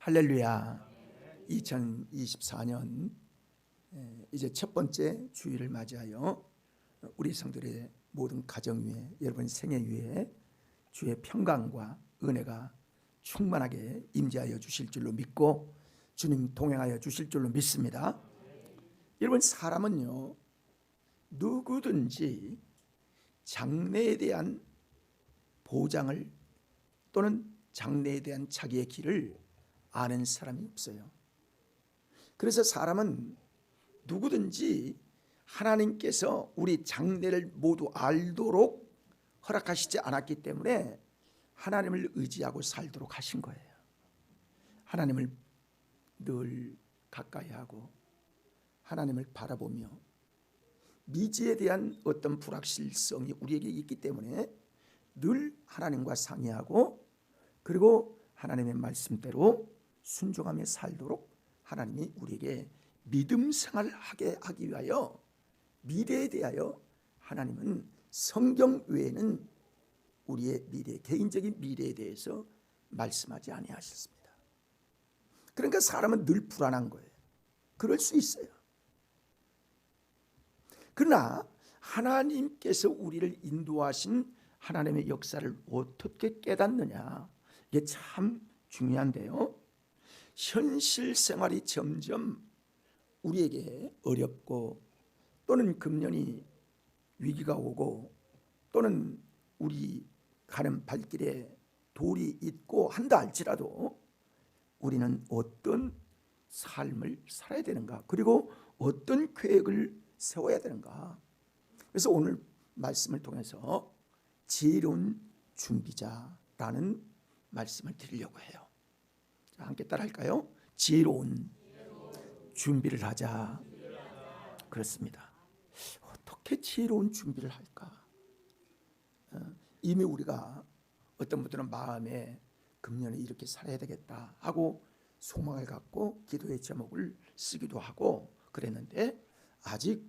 할렐루야. 2024년 이제 첫 번째 주일을 맞이하여 우리 성들의 모든 가정 위에, 여러분 생애 위에 주의 평강과 은혜가 충만하게 임재하여 주실 줄로 믿고 주님 동행하여 주실 줄로 믿습니다. 여러분, 사람은요, 누구든지 장래에 대한 보장을 또는 장래에 대한 자기의 길을 아는 사람이 없어요. 그래서 사람은 누구든지 하나님께서 우리 장래를 모두 알도록 허락하시지 않았기 때문에 하나님을 의지하고 살도록 하신 거예요. 하나님을 늘 가까이 하고 하나님을 바라보며 미지에 대한 어떤 불확실성이 우리에게 있기 때문에 늘 하나님과 상의하고 그리고 하나님의 말씀대로 순종하며 살도록 하나님이 우리에게 믿음 생활을 하기 위하여 미래에 대하여 하나님은 성경 외에는 우리의 미래, 개인적인 미래에 대해서 말씀하지 아니하셨습니다. 그러니까 사람은 늘 불안한 거예요. 그럴 수 있어요. 그러나 하나님께서 우리를 인도하신 하나님의 역사를 어떻게 깨닫느냐, 이게 참 중요한데요, 현실 생활이 점점 우리에게 어렵고 또는 금년이 위기가 오고 또는 우리 가는 발길에 돌이 있고 한다 할지라도 우리는 어떤 삶을 살아야 되는가, 그리고 어떤 계획을 세워야 되는가. 그래서 오늘 말씀을 통해서 지혜로운 준비자라는 말씀을 드리려고 해요. 함께 따라 할까요? 지혜로운 준비를 하자. 그렇습니다. 어떻게 지혜로운 준비를 할까? 이미 우리가 어떤 분들은 마음에 금년에 이렇게 살아야 되겠다 하고 소망을 갖고 기도의 제목을 쓰기도 하고 그랬는데 아직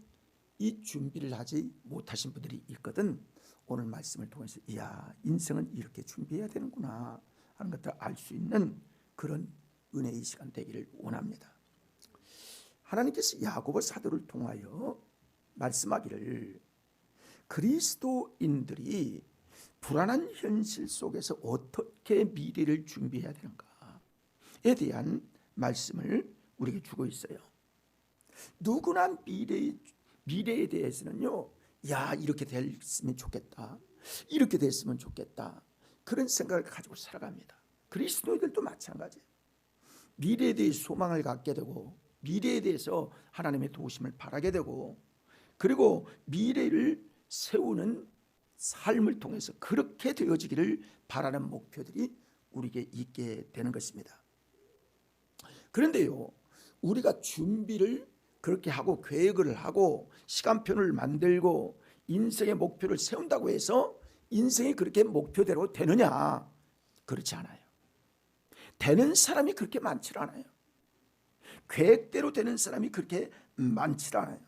이 준비를 하지 못하신 분들이 있거든. 오늘 말씀을 통해서 이야, 인생은 이렇게 준비해야 되는구나 하는 것들을 알 수 있는 그런 은혜의 시간 되기를 원합니다. 하나님께서 야고보 사도를 통하여 말씀하기를 그리스도인들이 불안한 현실 속에서 어떻게 미래를 준비해야 되는가에 대한 말씀을 우리에게 주고 있어요. 누구나 미래에 대해서는요, 야, 이렇게 됐으면 좋겠다, 이렇게 됐으면 좋겠다, 그런 생각을 가지고 살아갑니다. 그리스도인들도 마찬가지예요. 미래에 대해 소망을 갖게 되고 미래에 대해서 하나님의 도우심을 바라게 되고 그리고 미래를 세우는 삶을 통해서 그렇게 되어지기를 바라는 목표들이 우리에게 있게 되는 것입니다. 그런데요, 우리가 준비를 그렇게 하고 계획을 하고 시간표를 만들고 인생의 목표를 세운다고 해서 인생이 그렇게 목표대로 되느냐? 그렇지 않아요. 되는 사람이 그렇게 많지 않아요. 계획대로 되는 사람이 그렇게 많지 않아요.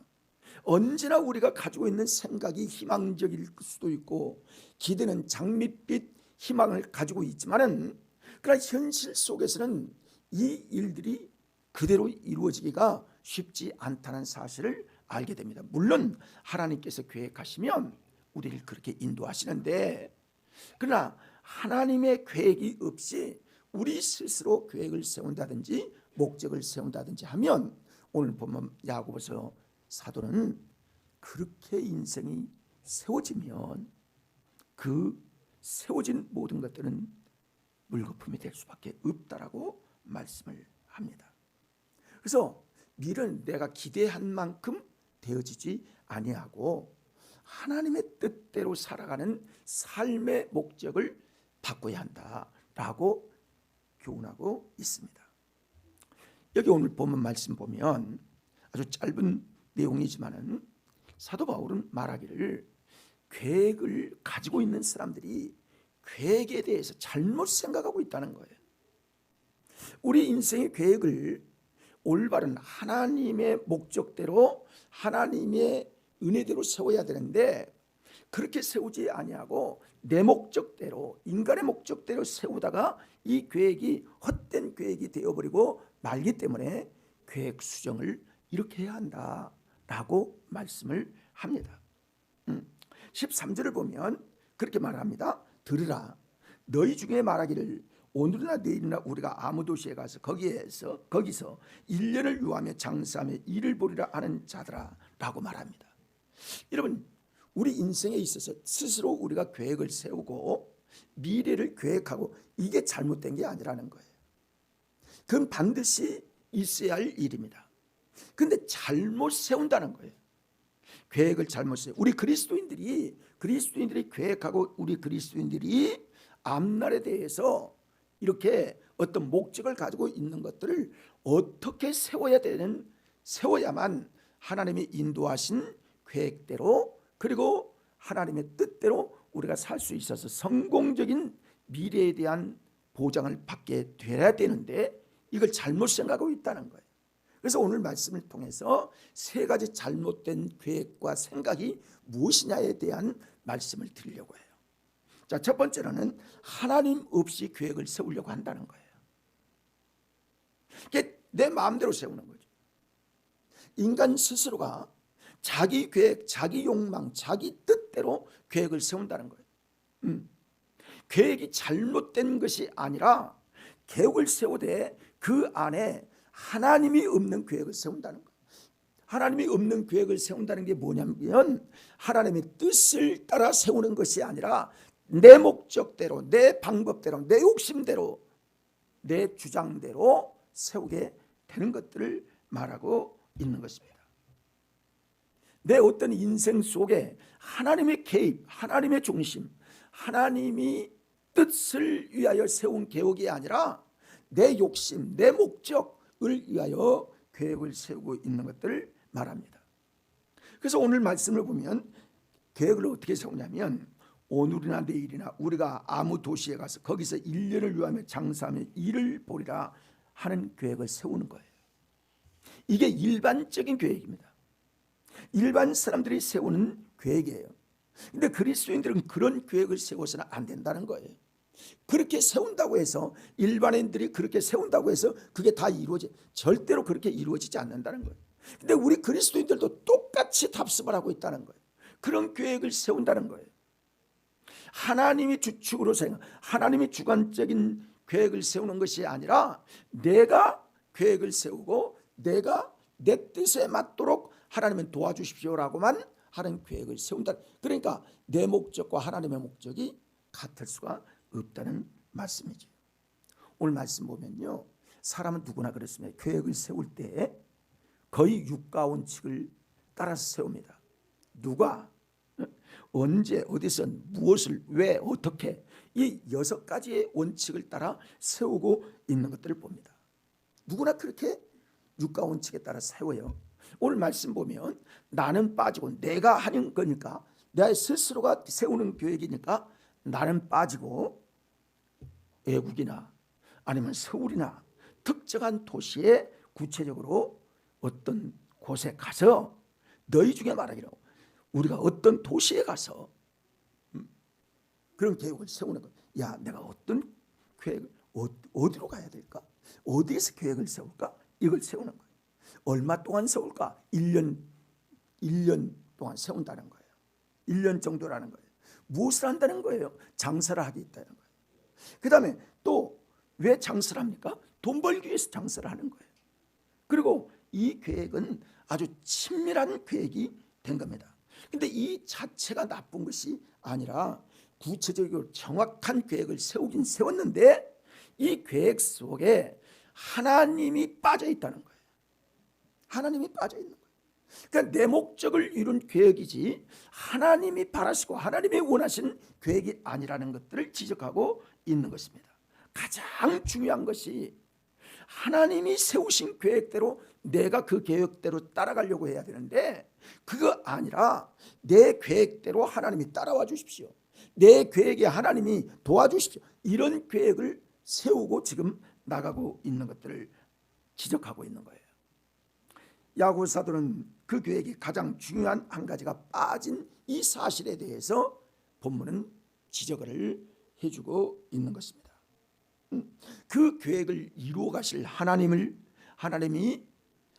언제나 우리가 가지고 있는 생각이 희망적일 수도 있고 기대는 장밋빛 희망을 가지고 있지만은 그러나 현실 속에서는 이 일들이 그대로 이루어지기가 쉽지 않다는 사실을 알게 됩니다. 물론 하나님께서 계획하시면 우리를 그렇게 인도하시는데 그러나 하나님의 계획이 없이 우리 스스로 계획을 세운다든지 목적을 세운다든지 하면 오늘 보면 야고보서 사도는 그렇게 인생이 세워지면 그 세워진 모든 것들은 물거품이 될 수밖에 없다라고 말씀을 합니다. 그래서 미래는 내가 기대한 만큼 되어지지 아니하고 하나님의 뜻대로 살아가는 삶의 목적을 바꿔야 한다라고 교훈하고 있습니다. 여기 오늘 본문 말씀 보면 아주 짧은 내용이지만은 사도 바울은 말하기를 계획을 가지고 있는 사람들이 계획에 대해서 잘못 생각하고 있다는 거예요. 우리 인생의 계획을 올바른 하나님의 목적대로 하나님의 은혜대로 세워야 되는데 그렇게 세우지 아니하고 내 목적대로 인간의 목적대로 세우다가 이 계획이 헛된 계획이 계획이 되어버리고 말기 때문에 계획 수정을 이렇게 해야 한다라고 말씀을 합니다. 13절을 보면 그렇게 말합니다. 들으라, 너희 중에 말하기를 오늘이나 내일이나 우리가 아무 도시에 가서 거기서 1년을 유하며 장사하며 일을 보리라 하는 자들아 라고 말합니다. 여러분, 우리 인생에 있어서 스스로 우리가 계획을 세우고 미래를 계획하고 이게 잘못된 게 아니라는 거예요. 그건 반드시 있어야 할 일입니다. 그런데 잘못 세운다는 거예요. 계획을 잘못 세워. 우리 그리스도인들이 계획하고 우리 그리스도인들이 앞날에 대해서 이렇게 어떤 목적을 가지고 있는 것들을 어떻게 세워야만 하나님이 인도하신 계획대로 그리고 하나님의 뜻대로 우리가 살 수 있어서 성공적인 미래에 대한 보장을 받게 돼야 되는데 이걸 잘못 생각하고 있다는 거예요. 그래서 오늘 말씀을 통해서 세 가지 잘못된 계획과 생각이 무엇이냐에 대한 말씀을 드리려고 해요. 자, 첫 번째로는 하나님 없이 계획을 세우려고 한다는 거예요. 이게 내 마음대로 세우는 거죠. 인간 스스로가 자기 계획, 자기 욕망, 자기 뜻대로 계획을 세운다는 거예요. 계획이 잘못된 것이 아니라 계획을 세우되 그 안에 하나님이 없는 계획을 세운다는 거예요. 하나님이 없는 계획을 세운다는 게 뭐냐면 하나님의 뜻을 따라 세우는 것이 아니라 내 목적대로, 내 방법대로, 내 욕심대로, 내 주장대로 세우게 되는 것들을 말하고 있는 것입니다. 내 어떤 인생 속에 하나님의 개입, 하나님의 중심, 하나님이 뜻을 위하여 세운 계획이 아니라 내 욕심, 내 목적을 위하여 계획을 세우고 있는 것들을 말합니다. 그래서 오늘 말씀을 보면 계획을 어떻게 세우냐면 오늘이나 내일이나 우리가 아무 도시에 가서 거기서 1년을 유하며 장사하며 일을 보리라 하는 계획을 세우는 거예요. 이게 일반적인 계획입니다. 일반 사람들이 세우는 계획이에요. 근데 그리스도인들은 그런 계획을 세워서는 안 된다는 거예요. 그렇게 세운다고 해서 일반인들이 그렇게 세운다고 해서 그게 다 절대로 그렇게 이루어지지 않는다는 거예요. 근데 우리 그리스도인들도 똑같이 답습을 하고 있다는 거예요. 그런 계획을 세운다는 거예요. 하나님이 주축으로 하나님이 주관적인 계획을 세우는 것이 아니라 내가 계획을 세우고 내가 내 뜻에 맞도록 하나님은 도와주십시오라고만 하는 계획을 세운다. 그러니까 내 목적과 하나님의 목적이 같을 수가 없다는 말씀이죠. 오늘 말씀 보면요, 사람은 누구나 그렇습니다. 계획을 세울 때 거의 육가 원칙을 따라서 세웁니다. 누가 언제 어디서 무엇을 왜 어떻게 이 6가지의 원칙을 따라 세우고 있는 것들을 봅니다. 누구나 그렇게 육가 원칙에 따라 세워요. 오늘 말씀 보면 나는 빠지고 내가 하는 거니까 내 스스로가 세우는 계획이니까 나는 빠지고 외국이나 아니면 서울이나 특정한 도시에 구체적으로 어떤 곳에 가서 너희 중에 말하기로 우리가 어떤 도시에 가서 그런 계획을 세우는 거예요. 야, 내가 어떤 계획을 어디로 가야 될까? 어디에서 계획을 세울까? 이걸 세우는 거예요. 얼마 동안 세울까? 1년 동안 세운다는 거예요. 1년 정도라는 거예요. 무엇을 한다는 거예요? 장사를 하겠다는 거예요. 그 다음에 또 왜 장사를 합니까? 돈 벌기 위해서 장사를 하는 거예요. 그리고 이 계획은 아주 친밀한 계획이 된 겁니다. 근데 이 자체가 나쁜 것이 아니라 구체적으로 정확한 계획을 세우긴 세웠는데 이 계획 속에 하나님이 빠져 있다는 거예요. 하나님이 빠져 있는 거예요. 그러니까 내 목적을 이룬 계획이지 하나님이 바라시고 하나님이 원하신 계획이 아니라는 것들을 지적하고 있는 것입니다. 가장 중요한 것이 하나님이 세우신 계획대로 내가 그 계획대로 따라가려고 해야 되는데 그거 아니라 내 계획대로 하나님이 따라와 주십시오. 내 계획에 하나님이 도와주십시오. 이런 계획을 세우고 지금 나가고 있는 것들을 지적하고 있는 거예요. 야고 사도는 그 계획이 가장 중요한 한 가지가 빠진 이 사실에 대해서 본문은 지적을 해주고 있는 것입니다. 그 계획을 이루어 가실 하나님이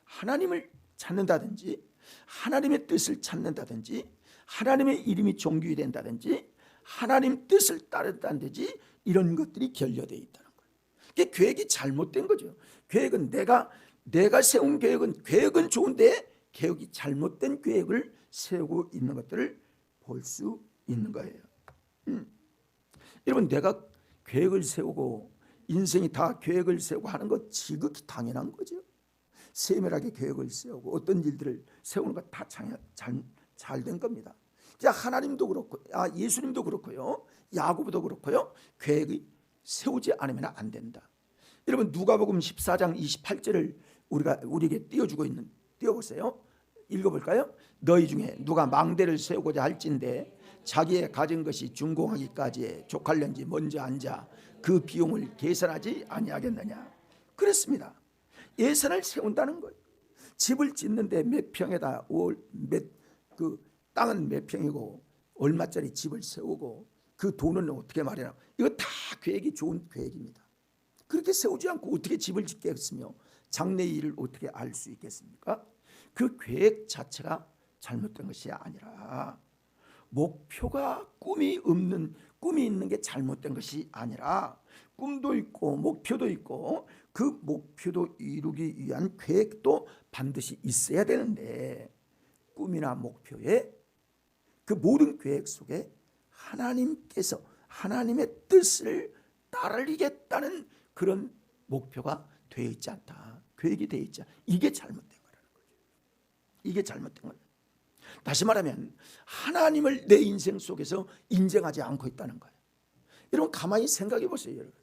하나님을 찾는다든지 하나님의 뜻을 찾는다든지 하나님의 이름이 존귀 된다든지 하나님 뜻을 따른다든지 이런 것들이 결여되어 있다는 거예요. 그게 계획이 잘못된 거죠. 계획은 내가 세운 계획은 좋은데 계획이 잘못된 계획을 세우고 있는 것들을 볼 수 있는 거예요. 여러분, 내가 계획을 세우고 인생이 다 계획을 세우고 하는 것 지극히 당연한 거죠. 세밀하게 계획을 세우고 어떤 일들을 세우는 것 다 잘 된 겁니다. 하나님도 그렇고 예수님도 그렇고요, 야고보도 그렇고요, 계획이 세우지 않으면 안 된다. 여러분, 누가복음 14장 28절을 우리에게 띄워보세요. 읽어볼까요? 너희 중에 누가 망대를 세우고자 할진대 자기의 가진 것이 준공하기까지에 족할련지 먼저 앉아 그 비용을 계산하지 아니하겠느냐. 그렇습니다. 예산을 세운다는 거예요. 집을 짓는데 몇 평에다 그 땅은 몇 평이고 얼마짜리 집을 세우고 그 돈은 어떻게 마련하고, 이거 다 계획이 좋은 계획입니다. 그렇게 세우지 않고 어떻게 집을 짓겠으며 장래의 일을 어떻게 알 수 있겠습니까? 그 계획 자체가 잘못된 것이 아니라, 목표가 꿈이 있는 게 잘못된 것이 아니라, 꿈도 있고 목표도 있고 그 목표도 이루기 위한 계획도 반드시 있어야 되는데, 꿈이나 목표에 그 모든 계획 속에 하나님께서 하나님의 뜻을 따르겠다는 그런 목표가 되어 있지 않다. 계획이 되어 있지 않다. 이게 잘못된 거라는 거죠. 이게 잘못된 거예요. 다시 말하면 하나님을 내 인생 속에서 인정하지 않고 있다는 거예요. 여러분, 가만히 생각해 보세요. 여러분,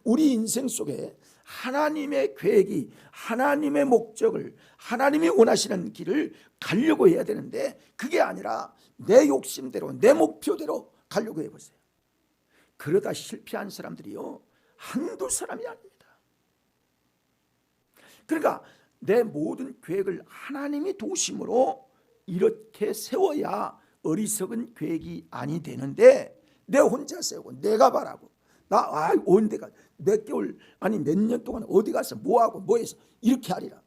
우리 인생 속에 하나님의 계획이, 하나님의 목적을, 하나님이 원하시는 길을 가려고 해야 되는데, 그게 아니라 내 욕심대로 내 목표대로 가려고 해보세요. 그러다 실패한 사람들이요, 한두 사람이 아닙니다. 그러니까 내 모든 계획을 하나님이 도우심으로 이렇게 세워야 어리석은 계획이 아니 되는데, 내 혼자 세우고 내가 바라고 언제가 몇 개월 아니 몇 년 동안 어디 가서 뭐하고 뭐해서 이렇게 하리라.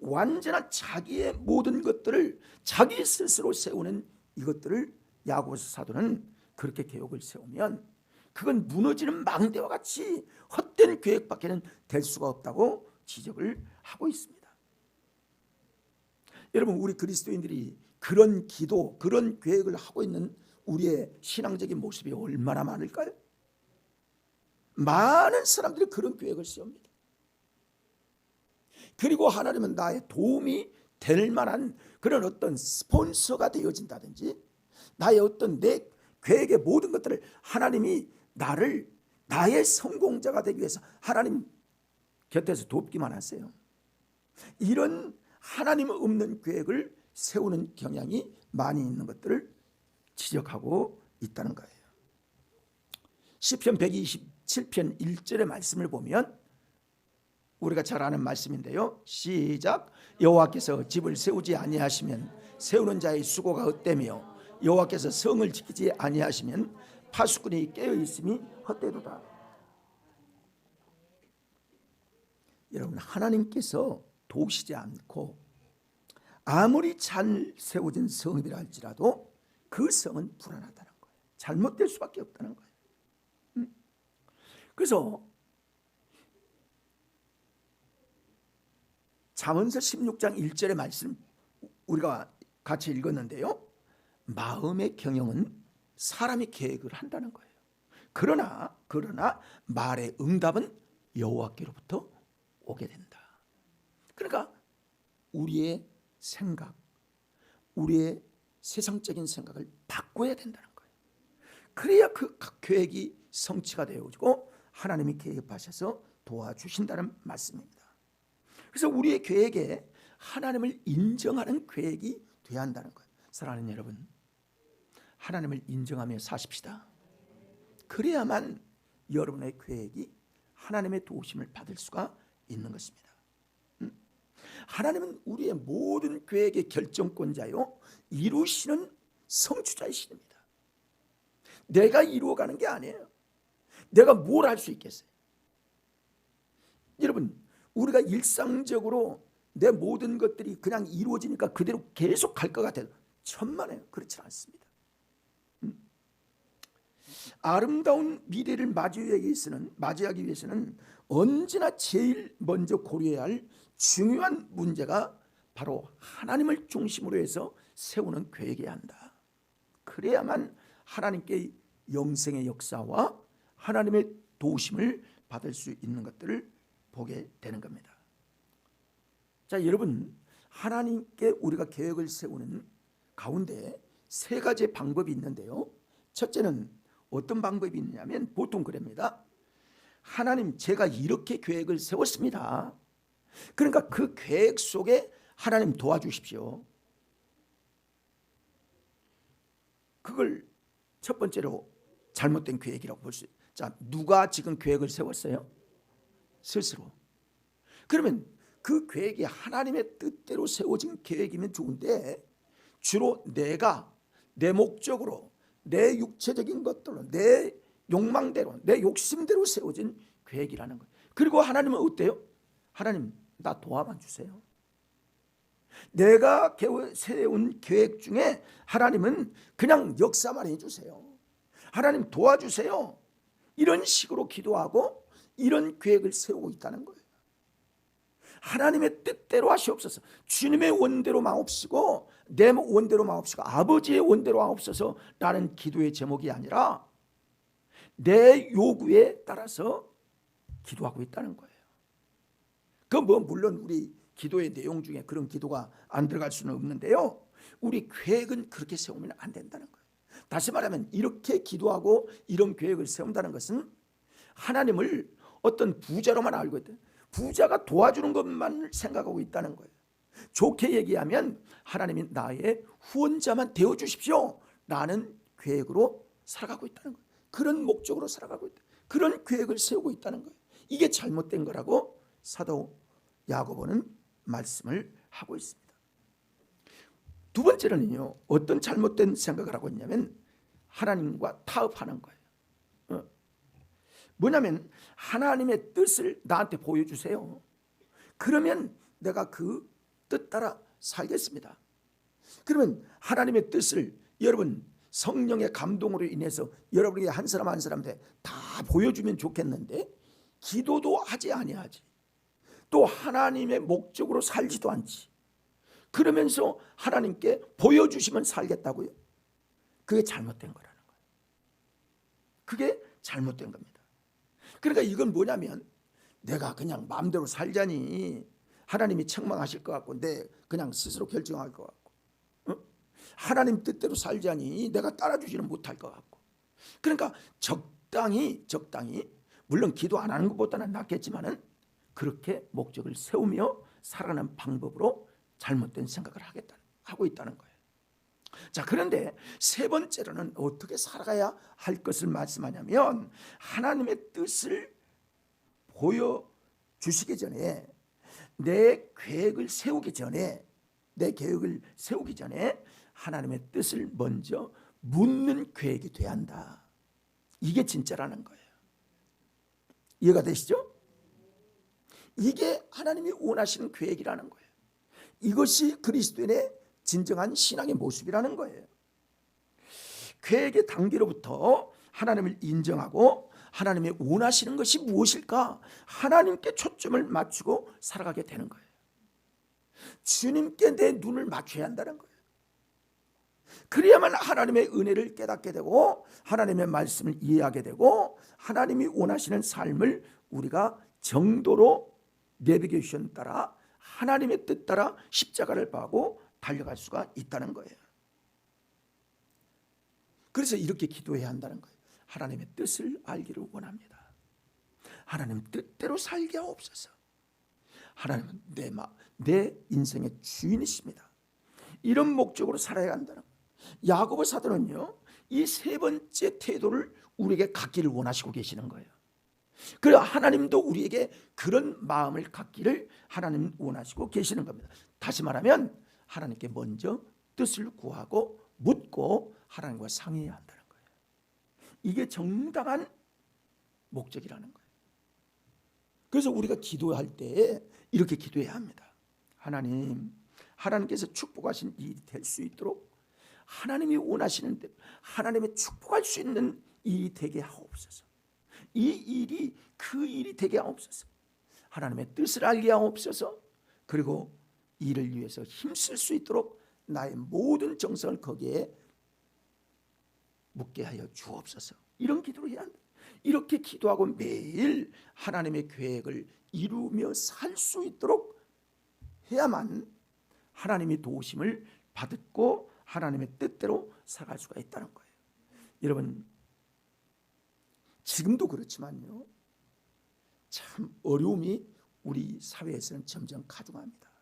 완전한 자기의 모든 것들을 자기 스스로 세우는 이것들을 야고보서 사도는 그렇게 계획을 세우면 그건 무너지는 망대와 같이 헛된 계획밖에는 될 수가 없다고 지적을 하고 있습니다. 여러분, 우리 그리스도인들이 그런 기도, 그런 계획을 하고 있는 우리의 신앙적인 모습이 얼마나 많을까요? 많은 사람들이 그런 계획을 세웁니다. 그리고 하나님은 나의 도움이 될 만한 그런 어떤 스폰서가 되어진다든지, 나의 어떤 내 계획의 모든 것들을 하나님이 나의 성공자가 되기 위해서 하나님 곁에서 돕기만 하세요. 이런 하나님 없는 계획을 세우는 경향이 많이 있는 것들을 지적하고 있다는 거예요. 시편 127편 1절의 말씀을 보면 우리가 잘 아는 말씀인데요. 시작. 여호와께서 집을 세우지 아니하시면 세우는 자의 수고가 헛되며 여호와께서 성을 지키지 아니하시면 파수꾼이 깨어 있음이 헛되도다. 여러분, 하나님께서 도우시지 않고 아무리 잘 세워진 성이라 할지라도 그 성은 불안하다는 거예요. 잘못될 수밖에 없다는 거예요. 그래서 잠언서 16장 1절의 말씀 우리가 같이 읽었는데요. 마음의 경영은 사람이 계획을 한다는 거예요. 그러나 말의 응답은 여호와께로부터 오게 된다. 그러니까 우리의 생각, 우리의 세상적인 생각을 바꿔야 된다는 거예요. 그래야 그 계획이 성취가 되어지고 하나님이 계획하셔서 도와주신다는 말씀입니다. 그래서 우리의 계획에 하나님을 인정하는 계획이 되어야 한다는 거예요. 사랑하는 여러분, 하나님을 인정하며 사십시다. 그래야만 여러분의 계획이 하나님의 도우심을 받을 수가 있는 것입니다. 하나님은 우리의 모든 계획의 결정권자요, 이루시는 성취자이십니다. 내가 이루어가는 게 아니에요. 내가 뭘 할 수 있겠어요? 여러분, 우리가 일상적으로 내 모든 것들이 그냥 이루어지니까 그대로 계속 갈 것 같아요. 천만에요. 그렇지 않습니다. 아름다운 미래를 맞이하기 위해서는 언제나 제일 먼저 고려해야 할 중요한 문제가 바로 하나님을 중심으로 해서 세우는 계획이어야 한다. 그래야만 하나님께 영생의 역사와 하나님의 도우심을 받을 수 있는 것들을 보게 되는 겁니다. 자, 여러분, 하나님께 우리가 계획을 세우는 가운데 세 가지 방법이 있는데요. 첫째는 어떤 방법이 있냐면 보통 그럽니다. 하나님, 제가 이렇게 계획을 세웠습니다. 그러니까 그 계획 속에 하나님 도와주십시오. 그걸 첫 번째로 잘못된 계획이라고 볼 수 있어요. 자, 누가 지금 계획을 세웠어요? 스스로. 그러면 그 계획이 하나님의 뜻대로 세워진 계획이면 좋은데 주로 내가 내 목적으로 내 육체적인 것들로 내 욕망대로 내 욕심대로 세워진 계획이라는 거예요. 그리고 하나님은 어때요? 하나님, 나 도와만 주세요. 내가 세운 계획 중에 하나님은 그냥 역사만 해주세요. 하나님 도와주세요. 이런 식으로 기도하고 이런 계획을 세우고 있다는 거예요. 하나님의 뜻대로 하시옵소서. 주님의 원대로 마옵시고 내 원대로 마옵시고 아버지의 원대로 마옵소서 라는 기도의 제목이 아니라 내 요구에 따라서 기도하고 있다는 거예요. 그 물론 우리 기도의 내용 중에 그런 기도가 안 들어갈 수는 없는데요. 우리 계획은 그렇게 세우면 안 된다는 거예요. 다시 말하면 이렇게 기도하고 이런 계획을 세운다는 것은 하나님을 어떤 부자로만 알고 있다. 부자가 도와주는 것만 생각하고 있다는 거예요. 좋게 얘기하면 하나님이 나의 후원자만 되어주십시오 라는 계획으로 살아가고 있다는 거예요. 그런 목적으로 살아가고 있다. 그런 계획을 세우고 있다는 거예요. 이게 잘못된 거라고 사도 야고보는 말씀을 하고 있습니다. 두 번째로는요, 어떤 잘못된 생각을 하고 있냐면 하나님과 타협하는 거예요. 뭐냐면 하나님의 뜻을 나한테 보여주세요. 그러면 내가 그 뜻 따라 살겠습니다. 그러면 하나님의 뜻을 여러분 성령의 감동으로 인해서 여러분에게 한 사람 한 사람한테 다 보여주면 좋겠는데 기도도 하지 아니하지. 또 하나님의 목적으로 살지도 않지. 그러면서 하나님께 보여주시면 살겠다고요? 그게 잘못된 거라는 거예요. 그게 잘못된 겁니다. 그러니까 이건 뭐냐면 내가 그냥 마음대로 살자니 하나님이 책망하실 것 같고 내 그냥 스스로 결정할 것 같고 하나님 뜻대로 살자니 내가 따라주지는 못할 것 같고 그러니까 적당히 물론 기도 안 하는 것보다는 낫겠지만은 그렇게 목적을 세우며 살아가는 방법으로 잘못된 생각을 하고 있다는 거예요. 자, 그런데 세 번째로는 어떻게 살아가야 할 것을 말씀하냐면 하나님의 뜻을 보여주시기 전에 내 계획을 세우기 전에 하나님의 뜻을 먼저 묻는 계획이 돼야 한다. 이게 진짜라는 거예요. 이해가 되시죠? 이게 하나님이 원하시는 계획이라는 거예요. 이것이 그리스도인의 진정한 신앙의 모습이라는 거예요. 계획의 단계로부터 하나님을 인정하고 하나님의 원하시는 것이 무엇일까? 하나님께 초점을 맞추고 살아가게 되는 거예요. 주님께 내 눈을 맞춰야 한다는 거예요. 그래야만 하나님의 은혜를 깨닫게 되고 하나님의 말씀을 이해하게 되고 하나님이 원하시는 삶을 우리가 정도로 내비게이션 따라 하나님의 뜻 따라 십자가를 봐고 달려갈 수가 있다는 거예요. 그래서 이렇게 기도해야 한다는 거예요. 하나님의 뜻을 알기를 원합니다. 하나님 뜻대로 살게 하옵소서. 하나님은 내 인생의 주인이십니다. 이런 목적으로 살아야 한다는 거예요. 야고보 사도는요, 이 세 번째 태도를 우리에게 갖기를 원하시고 계시는 거예요. 그래서 하나님도 우리에게 그런 마음을 갖기를 하나님 원하시고 계시는 겁니다. 다시 말하면 하나님께 먼저 뜻을 구하고 묻고 하나님과 상의해야 한다는 거예요. 이게 정당한 목적이라는 거예요. 그래서 우리가 기도할 때 이렇게 기도해야 합니다. 하나님께서 축복하신 일이 될 수 있도록 하나님이 원하시는 대로 하나님의 축복할 수 있는 일이 되게 하옵소서. 이 일이 그 일이 되게 하옵소서. 하나님의 뜻을 알게 하옵소서. 그리고 이를 위해서 힘쓸 수 있도록 나의 모든 정성을 거기에 묻게 하여 주옵소서. 이런 기도를 해야 합니다. 이렇게 기도하고 매일 하나님의 계획을 이루며 살 수 있도록 해야만 하나님의 도우심을 받고 하나님의 뜻대로 살아갈 수가 있다는 거예요. 여러분, 지금도 그렇지만요, 참 어려움이 우리 사회에서는 점점 가중됩니다.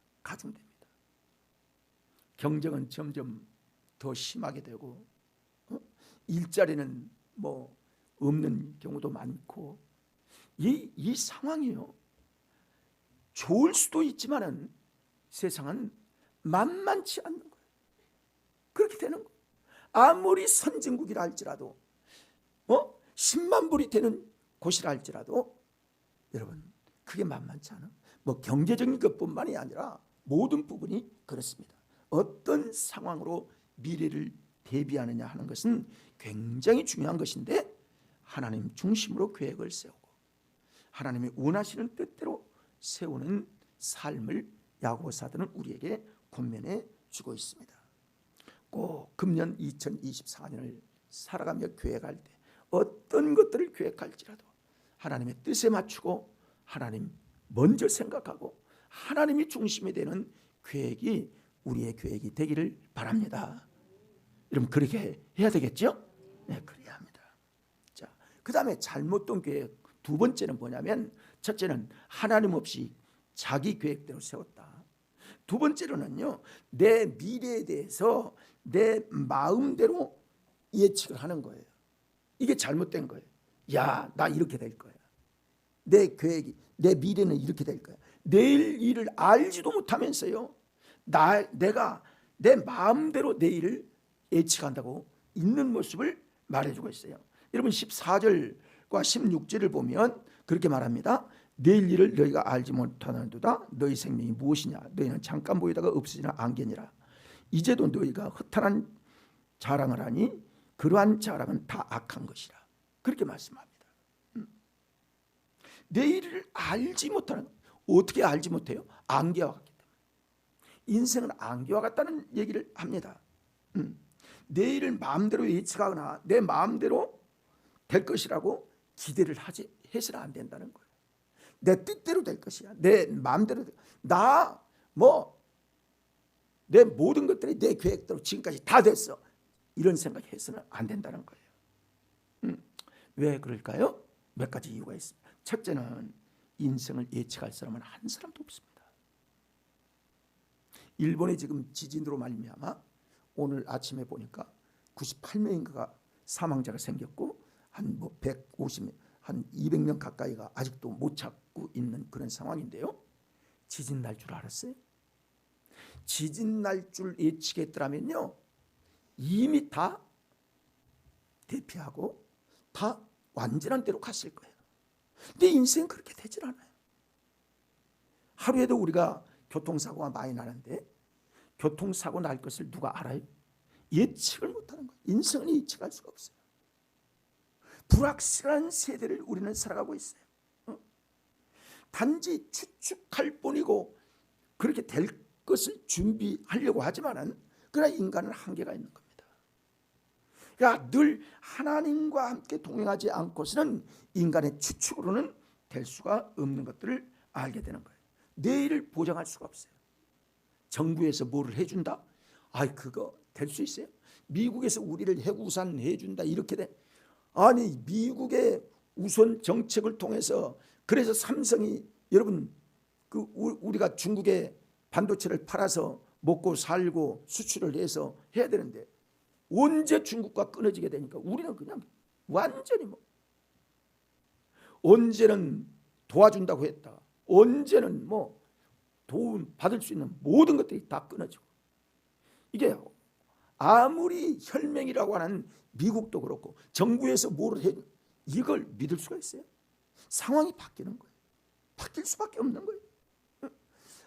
경쟁은 점점 더 심하게 되고, 일자리는 뭐 없는 경우도 많고, 이 상황이요, 좋을 수도 있지만은 세상은 만만치 않는 거예요. 그렇게 되는 거예요. 아무리 선진국이라 할지라도 10만 불이 되는 곳이라 할지라도 여러분, 그게 만만치 않아. 뭐 경제적인 것뿐만이 아니라 모든 부분이 그렇습니다. 어떤 상황으로 미래를 대비하느냐 하는 것은 굉장히 중요한 것인데, 하나님 중심으로 계획을 세우고 하나님이 원하시는 뜻대로 세우는 삶을 야고보사도는 우리에게 권면해 주고 있습니다. 꼭 금년 2024년을 살아가며 계획할 때 어떤 것들을 계획할지라도 하나님의 뜻에 맞추고 하나님 먼저 생각하고 하나님이 중심이 되는 계획이 우리의 계획이 되기를 바랍니다. 여러분, 그렇게 해야 되겠죠? 네, 그래야 합니다. 자, 그 다음에 잘못된 계획 두 번째는 뭐냐면, 첫째는 하나님 없이 자기 계획대로 세웠다. 두 번째로는요, 내 미래에 대해서 내 마음대로 예측을 하는 거예요. 이게 잘못된 거예요. 야, 나 이렇게 될 거야. 내 계획이, 내 미래는 이렇게 될 거야. 내일 일을 알지도 못하면서요, 내가 내 마음대로 내일을 예측한다고 있는 모습을 말해주고 있어요. 여러분, 14절과 16절을 보면 그렇게 말합니다. 내일 일을 너희가 알지 못하는도다. 너희 생명이 무엇이냐? 너희는 잠깐 보이다가 없어지는 안개니라. 이제도 너희가 허탄한 자랑을 하니 그러한 자랑은 다 악한 것이라. 그렇게 말씀합니다. 내일을 알지 못하는, 어떻게 알지 못해요? 안개와 같기 때문에. 인생은 안개와 같다는 얘기를 합니다. 내일을 마음대로 예측하거나 내 마음대로 될 것이라고 기대를 해서는 안 된다는 거예요. 내 뜻대로 될 것이야. 내 마음대로, 내 모든 것들이 내 계획대로 지금까지 다 됐어, 이런 생각해서는 안 된다는 거예요. 왜 그럴까요? 몇 가지 이유가 있습니다. 첫째는 인생을 예측할 사람은 한 사람도 없습니다. 일본에 지금 지진으로 말미암아 오늘 아침에 보니까 98명인가가 사망자가 생겼고, 한 150명, 한 200명 가까이가 아직도 못 찾고 있는 그런 상황인데요. 지진 날 줄 알았어요? 지진 날 줄 예측했더라면요, 이미 다 대피하고 다 완전한 대로 갔을 거예요. 근데 인생은 그렇게 되질 않아요. 하루에도 우리가 교통사고가 많이 나는데, 교통사고 날 것을 누가 알아요? 예측을 못하는 거예요. 인생은 예측할 수가 없어요. 불확실한 세대를 우리는 살아가고 있어요. 단지 추측할 뿐이고 그렇게 될 것을 준비하려고 하지만은, 그러나 인간은 한계가 있는 겁니다. 그러니까 늘 하나님과 함께 동행하지 않고서는 인간의 추측으로는 될 수가 없는 것들을 알게 되는 거예요. 내일을 보장할 수가 없어요. 정부에서 뭐를 해준다? 그거 될 수 있어요? 미국에서 우리를 핵우산 해준다, 이렇게 돼. 아니, 미국의 우선 정책을 통해서, 그래서 삼성이, 여러분, 우리가 중국에 반도체를 팔아서 먹고 살고 수출을 해서 해야 되는데, 언제 중국과 끊어지게 되니까 우리는 그냥 완전히 언제는 도와준다고 했다, 언제는 도움 받을 수 있는 모든 것들이 다 끊어지고, 이게 아무리 혈맹이라고 하는 미국도 그렇고 정부에서 뭐를 해, 이걸 믿을 수가 있어요? 상황이 바뀌는 거예요. 바뀔 수밖에 없는 거예요.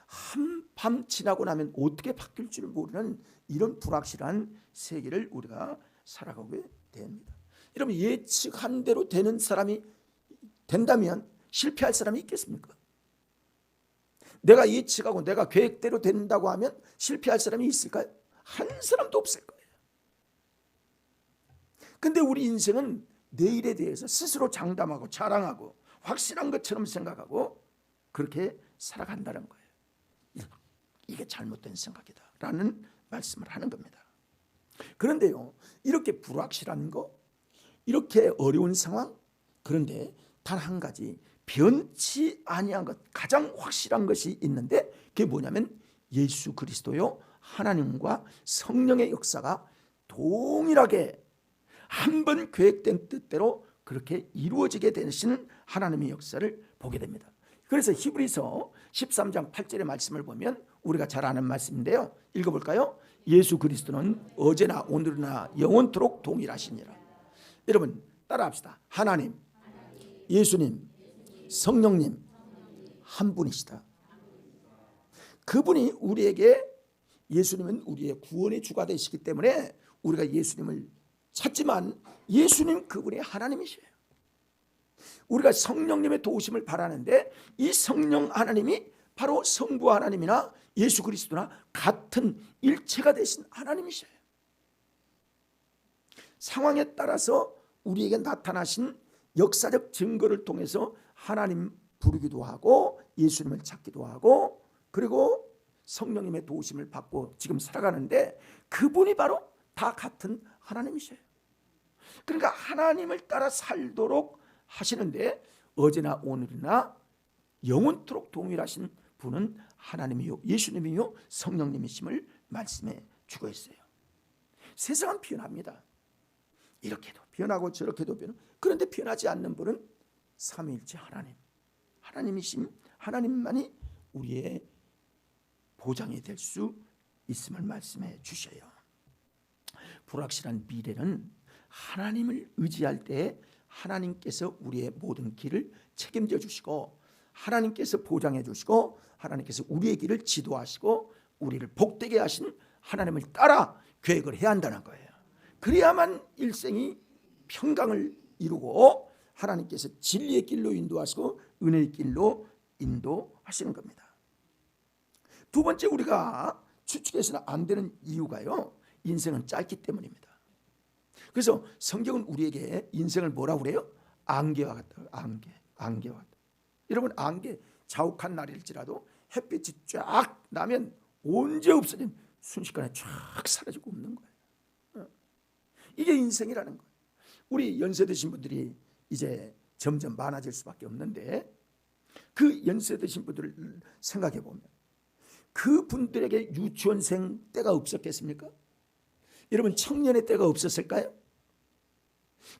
한밤 지나고 나면 어떻게 바뀔 줄 모르는 이런 불확실한 세계를 우리가 살아가게 됩니다. 여러분, 예측한 대로 되는 사람이 된다면 실패할 사람이 있겠습니까? 내가 예측하고 내가 계획대로 된다고 하면 실패할 사람이 있을까요? 한 사람도 없을 거예요. 근데 우리 인생은 내일에 대해서 스스로 장담하고 자랑하고 확실한 것처럼 생각하고 그렇게 살아간다는 거예요. 이게 잘못된 생각이다 라는 말씀을 하는 겁니다. 그런데요, 이렇게 불확실한 거, 이렇게 어려운 상황, 그런데 단 한 가지 변치 아니한 것, 가장 확실한 것이 있는데 그게 뭐냐면 예수 그리스도요 하나님과 성령의 역사가 동일하게 한 번 계획된 뜻대로 그렇게 이루어지게 되시는 하나님의 역사를 보게 됩니다. 그래서 히브리서 13장 8절의 말씀을 보면 우리가 잘 아는 말씀인데요, 읽어볼까요? 예수 그리스도는 어제나 오늘이나 영원토록 동일하시니라. 여러분 따라합시다. 하나님, 예수님, 성령님 한 분이시다. 그분이 우리에게, 예수님은 우리의 구원의 주가 되시기 때문에 우리가 예수님을 찾지만 예수님 그분이 하나님이셔요. 우리가 성령님의 도우심을 바라는데 이 성령 하나님이 바로 성부 하나님이나 예수 그리스도나 같은 일체가 되신 하나님이셔요. 상황에 따라서 우리에게 나타나신 역사적 증거를 통해서 하나님 부르기도 하고 예수님을 찾기도 하고 그리고 성령님의 도우심을 받고 지금 살아가는데 그분이 바로 다 같은 하나님이셔요. 그러니까 하나님을 따라 살도록 하시는데 어제나 오늘이나 영원토록 동일하신 분은 하나님이요 예수님이요 성령님이심을 말씀해 주고 있어요. 세상은 변합니다. 이렇게도 변하고 저렇게도 변하고, 그런데 변하지 않는 분은 삼위일체 하나님이심, 하나님만이 우리의 보장이 될 수 있음을 말씀해 주셔요. 불확실한 미래는 하나님을 의지할 때 하나님께서 우리의 모든 길을 책임져 주시고 하나님께서 보장해 주시고 하나님께서 우리의 길을 지도하시고 우리를 복되게 하신 하나님을 따라 계획을 해야 한다는 거예요. 그래야만 일생이 평강을 이루고 하나님께서 진리의 길로 인도하시고 은혜의 길로 인도하시는 겁니다. 두 번째, 우리가 추측해서는 안 되는 이유가요, 인생은 짧기 때문입니다. 그래서 성경은 우리에게 인생을 뭐라고 그래요? 안개와 같다. 안개와 같다. 여러분, 안개, 자욱한 날일지라도 햇빛이 쫙 나면 언제 없어진 순식간에 쫙 사라지고 없는 거예요. 이게 인생이라는 거예요. 우리 연세 드신 분들이 이제 점점 많아질 수밖에 없는데 그 연세 드신 분들을 생각해 보면 그 분들에게 유치원생 때가 없었겠습니까? 여러분, 청년의 때가 없었을까요?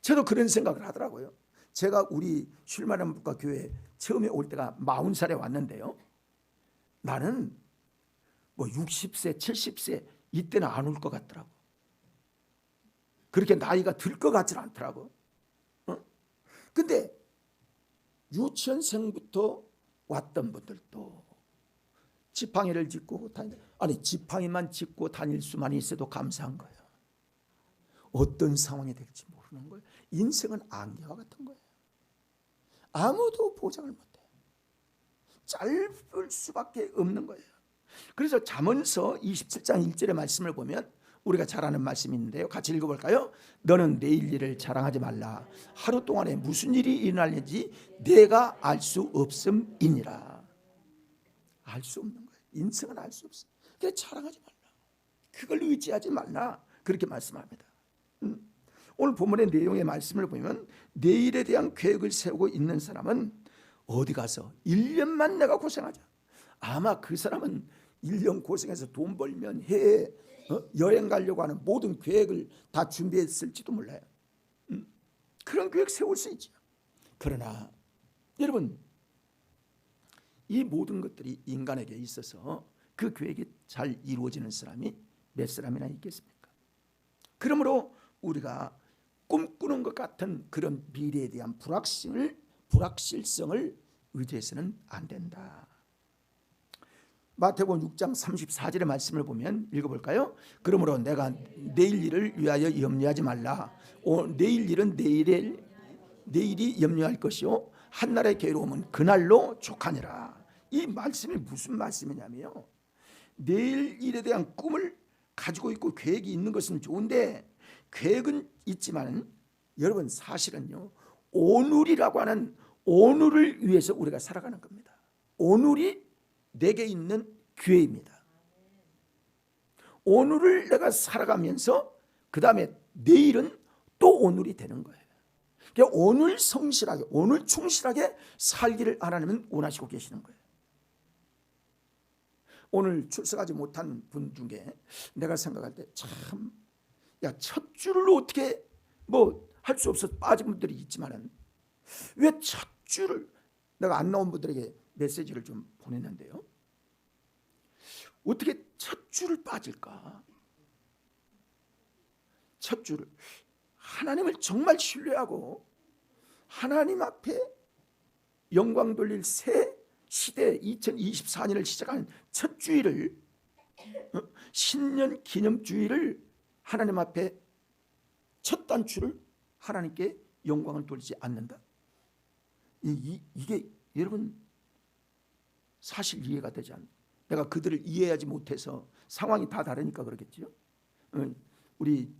저도 그런 생각을 하더라고요. 제가 우리 쉴만한북과 교회 처음에 올 때가 40살에 왔는데요, 나는 뭐 60세 70세 이때는 안 올 것 같더라고. 그렇게 나이가 들 것 같지는 않더라고. 근데 유치원생부터 왔던 분들도 지팡이를 짚고 지팡이만 짚고 다닐 수만 있어도 감사한 거예요. 어떤 상황이 될지 모르는 거예요. 인생은 안개와 같은 거예요. 아무도 보장을 못해요. 짧을 수밖에 없는 거예요. 그래서 잠언서 27장 1절의 말씀을 보면 우리가 잘 아는 말씀이 있는데요, 같이 읽어볼까요? 너는 내일 일을 자랑하지 말라. 하루 동안에 무슨 일이 일어날는지 내가 알 수 없음이니라. 알 수 없는 거예요. 인생은 알 수 없어요. 그래서 자랑하지 말라. 그걸 의지하지 말라. 그렇게 말씀합니다. 오늘 본문의 내용의 말씀을 보면 내일에 대한 계획을 세우고 있는 사람은 어디 가서 1년만 내가 고생하자. 아마 그 사람은 1년 고생해서 돈 벌면 해외 여행 가려고 하는 모든 계획을 다 준비했을지도 몰라요. 그런 계획 세울 수 있죠. 그러나 여러분, 이 모든 것들이 인간에게 있어서 그 계획이 잘 이루어지는 사람이 몇 사람이나 있겠습니까? 그러므로 우리가 꿈꾸는 것 같은 그런 미래에 대한 불확실을 불확실성을 의지해서는 안 된다. 마태복음 6장 34절의 말씀을 보면 읽어볼까요? 그러므로 내가 내일 일을 위하여 염려하지 말라. 내일 일은 내일이 염려할 것이요 한날의 괴로움은 그날로 족하니라. 이 말씀이 무슨 말씀이냐면요, 내일 일에 대한 꿈을 가지고 있고 계획이 있는 것은 좋은데, 계획은 있지만 여러분 사실은요, 오늘이라고 하는 오늘을 위해서 우리가 살아가는 겁니다. 오늘이 내게 있는 기회입니다. 오늘을 내가 살아가면서 그 다음에 내일은 또 오늘이 되는 거예요. 그러니까 오늘 성실하게, 오늘 충실하게 살기를 하나님은 원하시고 계시는 거예요. 오늘 출석하지 못한 분 중에 내가 생각할 때 참, 야, 첫 줄을 어떻게 뭐 할 수 없어서 빠진 분들이 있지만은 왜 첫 줄을, 내가 안 나온 분들에게 메시지를 좀 보냈는데요, 어떻게 첫 줄을 빠질까? 첫 줄을, 하나님을 정말 신뢰하고 하나님 앞에 영광 돌릴 새 시대 2024년을 시작하는 첫 주일을, 신년 기념 주일을 하나님 앞에 첫 단추를 하나님께 영광을 돌리지 않는다. 이게 여러분 사실 이해가 되지 않는다. 내가 그들을 이해하지 못해서, 상황이 다 다르니까 그러겠죠. 우리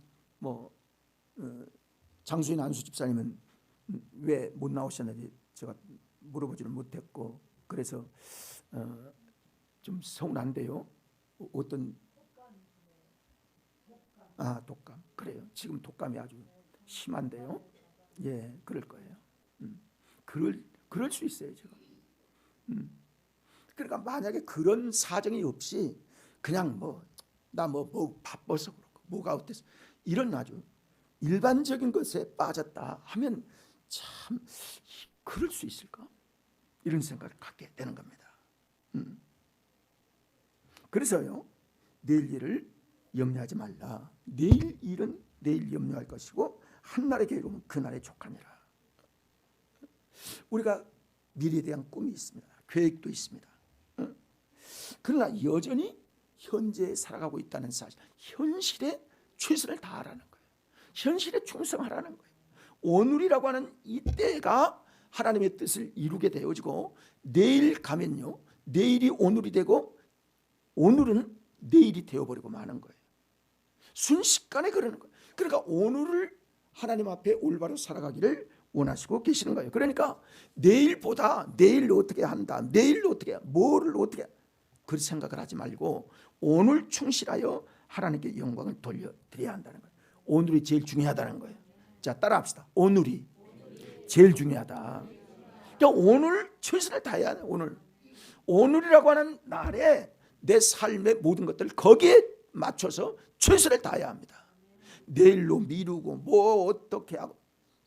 장수인 안수 집사님은 왜 못 나오셨는지 제가 물어보지를 못했고, 그래서 좀 서운한데요. 어떤 독감, 그래요. 지금 독감이 아주 심한데요. 예, 그럴 거예요. 그럴 수 있어요, 제가. 그러니까 만약에 그런 사정이 없이 그냥 나 바빠서 그렇고 뭐가 어때서 이런 아주 일반적인 것에 빠졌다 하면 참 그럴 수 있을까? 이런 생각을 갖게 되는 겁니다. 그래서요, 내일 일을 염려하지 말라. 내일 일은 내일 염려할 것이고 한날의 괴로움은 그날의 족하니라. 우리가 미래에 대한 꿈이 있습니다. 계획도 있습니다. 그러나 여전히 현재에 살아가고 있다는 사실, 현실에 최선을 다하라는 거예요. 현실에 충성하라는 거예요. 오늘이라고 하는 이때가 하나님의 뜻을 이루게 되어지고, 내일 가면요, 내일이 오늘이 되고 오늘은 내일이 되어버리고 마는 거예요. 순식간에 그러는 거예요. 그러니까 오늘을 하나님 앞에 올바로 살아가기를 원하시고 계시는 거예요. 그러니까 내일보다 내일 어떻게 한다, 내일 어떻게, 뭐를 어떻게, 그 생각을 하지 말고 오늘 충실하여 하나님께 영광을 돌려드려야 한다는 거예요. 오늘이 제일 중요하다는 거예요. 자, 따라합시다. 오늘이 제일 중요하다. 그러니까 오늘 최선을 다해야 돼. 오늘이라고 하는 날에 내 삶의 모든 것들 거기에 맞춰서 최선을 다해야 합니다. 내일로 미루고 어떻게 하고,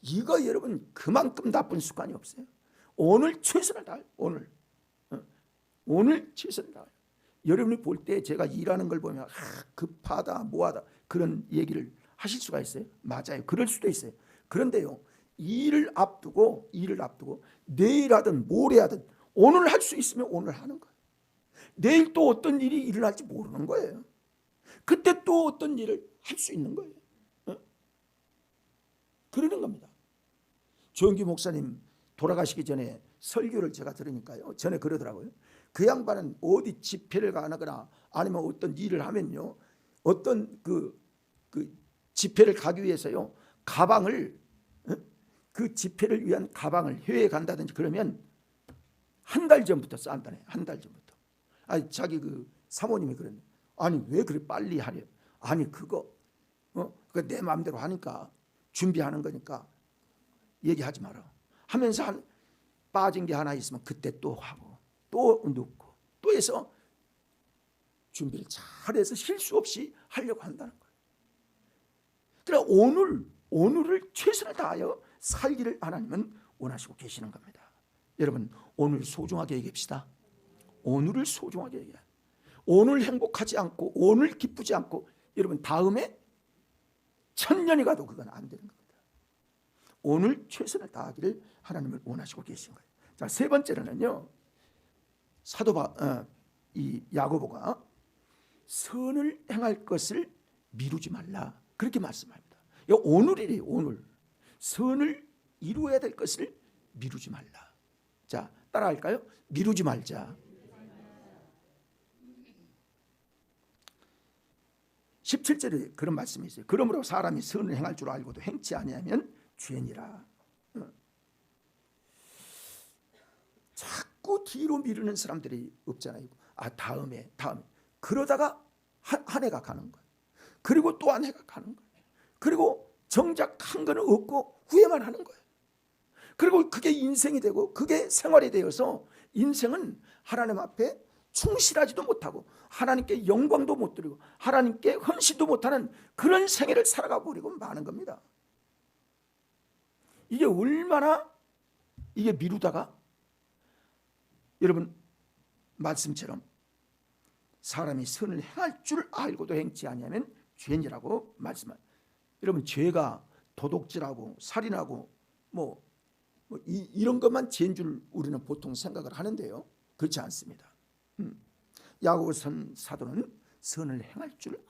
이거 여러분 그만큼 나쁜 습관이 없어요. 오늘 최선을 다해요. 오늘 최선을 다해요. 여러분이 볼 때 제가 일하는 걸 보면 급하다 뭐하다 그런 얘기를 하실 수가 있어요. 맞아요. 그럴 수도 있어요. 그런데요, 일을 앞두고 내일 하든 모레 하든 오늘 할 수 있으면 오늘 하는 거예요. 내일 또 어떤 일이 일어날지 모르는 거예요. 그때 또 어떤 일을 할 수 있는 거예요. 그러는 겁니다. 조영기 목사님 돌아가시기 전에 설교를 제가 들으니까요, 전에 그러더라고요. 그 양반은 어디 집회를 가거나 아니면 어떤 일을 하면요, 어떤 그 집회를 가기 위해서요, 가방을, 그 집회를 위한 가방을 해외에 간다든지 그러면 한 달 전부터 싼다네. 한 달 전부터. 자기 그 사모님이 그랬네. 아니 왜 그래 빨리 하려? 아니 그거 내 마음대로 하니까, 준비하는 거니까 얘기하지 마라 하면서 빠진 게 하나 있으면 그때 또 하고 또 넣고 또 해서 준비를 잘해서 실수 없이 하려고 한다는 거예요. 그러니까 오늘을 최선을 다하여 살기를 하나님은 원하시고 계시는 겁니다. 여러분, 오늘 소중하게 얘기합시다. 오늘을 소중하게 얘기해요. 오늘 행복하지 않고 오늘 기쁘지 않고 여러분 다음에 1000년이 가도 그건 안 되는 겁니다. 오늘 최선을 다하기를 하나님을 원하시고 계신 거예요. 자, 세 번째로는요, 이 야고보가 선을 행할 것을 미루지 말라 그렇게 말씀합니다. 오늘이래요. 오늘 선을 이루어야 될 것을 미루지 말라. 자, 따라할까요? 미루지 말자. 17절에 그런 말씀이 있어요. 그러므로 사람이 선을 행할 줄 알고도 행치 아니하면 죄니라. 자꾸 뒤로 미루는 사람들이 없잖아요. 다음에 그러다가 한 해가 가는 거예요. 그리고 또 한 해가 가는 거예요. 그리고 정작 한 거는 없고 후회만 하는 거예요. 그리고 그게 인생이 되고 그게 생활이 되어서 인생은 하나님 앞에 충실하지도 못하고 하나님께 영광도 못 드리고 하나님께 헌신도 못하는 그런 생애를 살아가 버리고 마는 겁니다. 이게 얼마나 이게 미루다가 여러분 말씀처럼 사람이 선을 행할 줄 알고도 행치 아니하면 죄니라고 말씀합니다. 여러분 죄가 도둑질하고 살인하고 이런 것만 죄인 줄 우리는 보통 생각을 하는데요, 그렇지 않습니다. 야고보 사도는 선을 행할 줄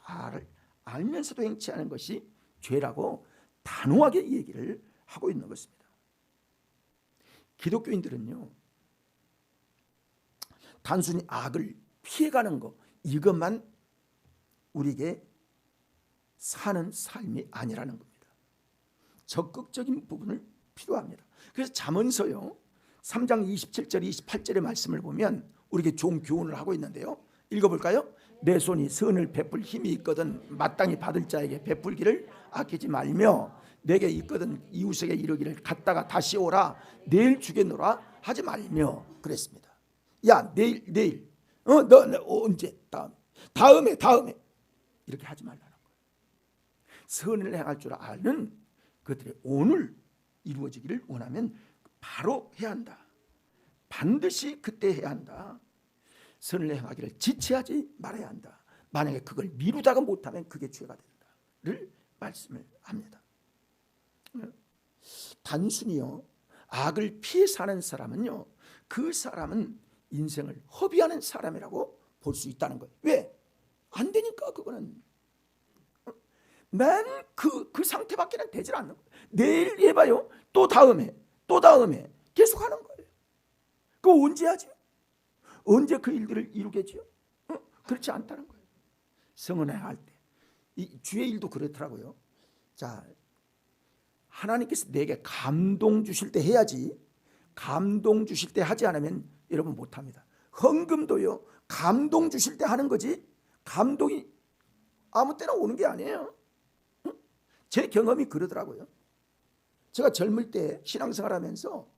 알면서도 행치 않은 것이 죄라고 단호하게 얘기를 하고 있는 것입니다. 기독교인들은요, 단순히 악을 피해가는 것 이것만 우리에게 사는 삶이 아니라는 겁니다. 적극적인 부분을 필요합니다. 그래서 잠언서요 3장 27절 28절의 말씀을 보면 우리에게 좋은 교훈을 하고 있는데요, 읽어볼까요? 내 손이 선을 베풀 힘이 있거든 마땅히 받을 자에게 베풀기를 아끼지 말며 내게 있거든 이웃에게 이르기를 갔다가 다시 오라 내일 주겠노라 하지 말며 그랬습니다. 야 내일 너 언제 다음에 이렇게 하지 말라는 거예요. 선을 행할 줄 아는 그들의 오늘 이루어지기를 원하면 바로 해야 한다. 반드시 그때 해야 한다. 선을 행하기를 지체하지 말아야 한다. 만약에 그걸 미루다가 못하면 그게 죄가 된다를 말씀을 합니다. 단순히요 악을 피해 사는 사람은요 그 사람은 인생을 허비하는 사람이라고 볼 수 있다는 거예요. 왜? 안 되니까. 그거는 난 그 상태밖에는 되질 않는 거예요. 내일 해봐요. 또 다음에 계속 하는 거예요. 그거 언제 하지? 언제 그 일들을 이루겠지요? 그렇지 않다는 거예요. 성은혜 할 때 이 주의 일도 그렇더라고요. 자, 하나님께서 내게 감동 주실 때 해야지, 감동 주실 때 하지 않으면 여러분 못합니다. 헌금도요 감동 주실 때 하는 거지 감동이 아무 때나 오는 게 아니에요. 제 경험이 그러더라고요. 제가 젊을 때 신앙생활 하면서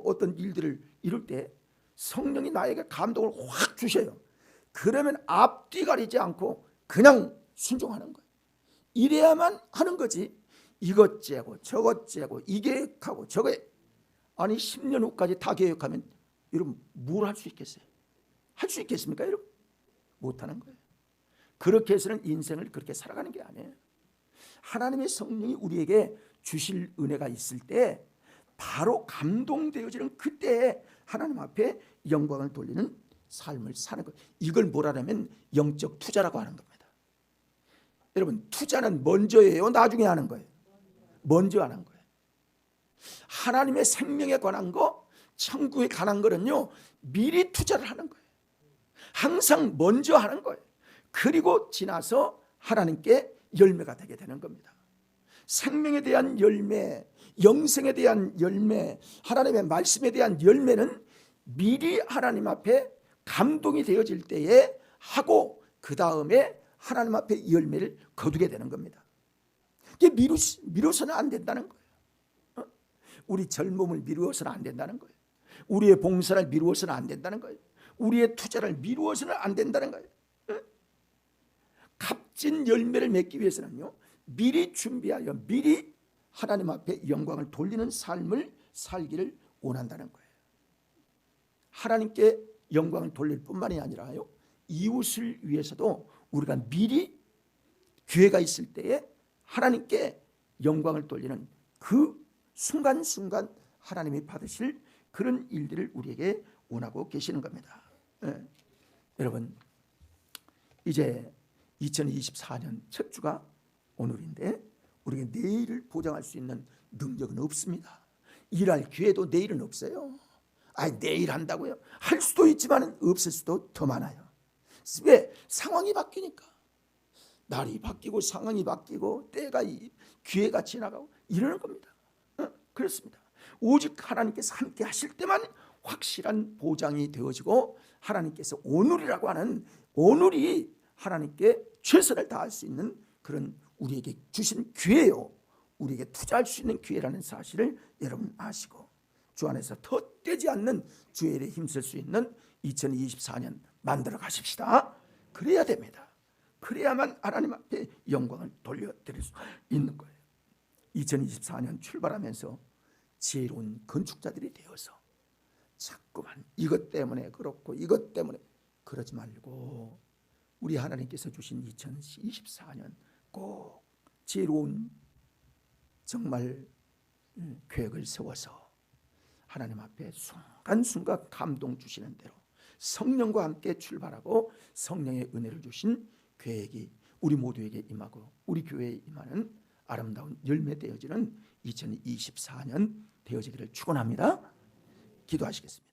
어떤 일들을 이룰 때 성령이 나에게 감동을 확 주셔요. 그러면 앞뒤 가리지 않고 그냥 순종하는 거예요. 이래야만 하는 거지 이것 재고 저것 재고 이 계획하고 저거 아니 10년 후까지 다 계획하면 여러분 뭘 할 수 있겠어요? 할 수 있겠습니까 여러분? 못하는 거예요. 그렇게 해서는 인생을 그렇게 살아가는 게 아니에요. 하나님의 성령이 우리에게 주실 은혜가 있을 때 바로 감동되어지는 그때에 하나님 앞에 영광을 돌리는 삶을 사는 거예요. 이걸 뭐라면 영적 투자라고 하는 겁니다. 여러분 투자는 먼저 해요? 나중에 하는 거예요? 먼저 하는 거예요. 하나님의 생명에 관한 거, 천국에 관한 거는요 미리 투자를 하는 거예요. 항상 먼저 하는 거예요. 그리고 지나서 하나님께 열매가 되게 되는 겁니다. 생명에 대한 열매, 영생에 대한 열매, 하나님의 말씀에 대한 열매는 미리 하나님 앞에 감동이 되어질 때에 하고 그 다음에 하나님 앞에 열매를 거두게 되는 겁니다. 이게 미뤄서는 안 된다는 거예요. 우리 젊음을 미루어서는 안 된다는 거예요. 우리의 봉사를 미루어서는 안 된다는 거예요. 우리의 투자를 미루어서는 안 된다는 거예요. 값진 열매를 맺기 위해서는요 미리 준비하여 미리 하나님 앞에 영광을 돌리는 삶을 살기를 원한다는 거예요. 하나님께 영광을 돌릴 뿐만이 아니라요 이웃을 위해서도 우리가 미리 기회가 있을 때에 하나님께 영광을 돌리는 그 순간순간 하나님이 받으실 그런 일들을 우리에게 원하고 계시는 겁니다. 예. 여러분, 이제 2024년 첫 주가 오늘인데 우리가 내일을 보장할 수 있는 능력은 없습니다. 일할 기회도 내일은 없어요. 내일 한다고요? 할 수도 있지만 없을 수도 더 많아요. 왜? 상황이 바뀌니까. 날이 바뀌고 상황이 바뀌고 때가 기회가 지나가고 이러는 겁니다. 그렇습니다. 오직 하나님께서 함께 하실 때만 확실한 보장이 되어지고 하나님께서 오늘이라고 하는 오늘이 하나님께 최선을 다할 수 있는 그런 우리에게 주신 기회요. 우리에게 투자할 수 있는 기회라는 사실을 여러분 아시고 주 안에서 덧되지 않는 주의 일에 힘쓸 수 있는 2024년 만들어 가십시다. 그래야 됩니다. 그래야만 하나님 앞에 영광을 돌려드릴 수 있는 거예요. 2024년 출발하면서 지혜로운 건축자들이 되어서 자꾸만 이것 때문에 그렇고 이것 때문에 그러지 말고 우리 하나님께서 주신 2024년 꼭 지혜로운 정말 계획을 세워서 하나님 앞에 순간순간 감동 주시는 대로 성령과 함께 출발하고 성령의 은혜를 주신 계획이 우리 모두에게 임하고 우리 교회에 임하는 아름다운 열매 되어지는 2024년 되어지기를 축원합니다. 기도하시겠습니다.